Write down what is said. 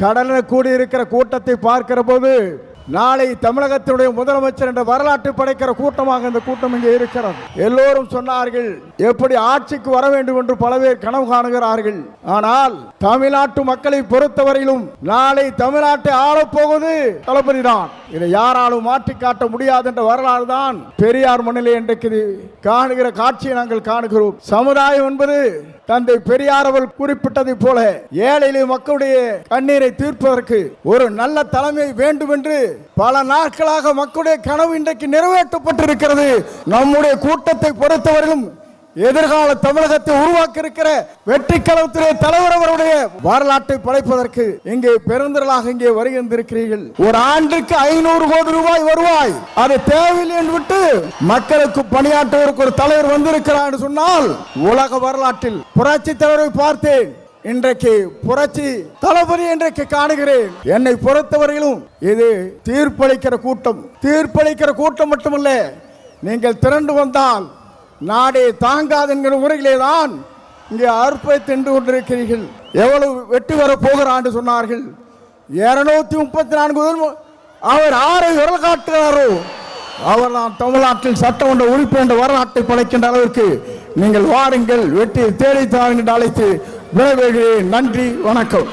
கடலில் கூடியிருக்கிற கூட்டத்தை பார்க்கிற போது நாளை தமிழகத்தினுடைய முதலமைச்சர் என்ற வரலாற்று படைக்கிற கூட்டமாக இந்த கூட்டம் இங்கே இருக்கிறது. எல்லோரும் சொன்னார்கள் எப்படி ஆட்சிக்கு வர வேண்டும் என்று பல பேர் கனவு காணுகிறார்கள். ஆனால் தமிழ்நாட்டு மக்களை பொறுத்தவரையிலும் நாளை தமிழ்நாட்டை ஆளப்போவது தளபதி தான். இதை யாராலும் மாற்றி காட்ட முடியாது என்ற வரலாறு தான் பெரியார் மண்ணிலே இன்றைக்கு காணுகிற காட்சியை நாங்கள் காணுகிறோம். சமுதாயம் என்பது தந்தை பெரியார் அவர்கள் குறிப்பிட்டதை போல ஏழை மக்களுடைய கண்ணீரை தீர்ப்பதற்கு ஒரு நல்ல தலைமை வேண்டும் என்று பல நாட்களாக மக்களுடைய கனவு இன்றைக்கு நிறைவேற்றப்பட்டிருக்கிறது. நம்முடைய கூட்டத்தை பொறுத்தவரையிலும் எதிர்கால தமிழகத்தை உருவாக்க இருக்கிற வெற்றி களத்திலே தலைவர் அவருடைய வரலாற்றை படைப்பதற்கு இங்கே பெருந்திரளாக இங்கே வருகின்றிருக்கிறீர்கள். ஒரு ஆண்டுக்கு 500 கோடி ரூபாய் வருவாய் அது தேவையில்லை என்று விட்டு மக்களுக்கு பணியாற்றுவதற்கு ஒரு தலைவர் வந்திருக்கிறார் என்று சொன்னால் உலக வரலாற்றில் புரட்சி தலைவரை பார்த்தேன். இன்றைக்கு புரட்சி தளபதி இன்றைக்கு காணுகிறேன். என்னை பொறுத்தவரையிலும் இது தீர்ப்பளிக்கிற கூட்டம். தீர்ப்பளிக்கிற கூட்டம் மட்டுமல்ல, நீங்கள் திரண்டு வந்தால் நாடே தாங்காது என்கிற முறையிலே தான் இங்கே அற்பை தின்று கொண்டிருக்கிறீர்கள். எவ்வளவு வெற்றி வர போகிறான் சொன்னார்கள். 234 அவர் ஆரை விரல் காட்டுகிறாரோ அவர் தான் தமிழ்நாட்டில் சட்டமன்ற உறுப்பினர் என்ற வரலாற்றை படைக்கின்ற அளவிற்கு நீங்கள் வாருங்கள், வெற்றி தேடி தாருங்கள் அழைத்து விடைபெறுகிறேன். நன்றி, வணக்கம்.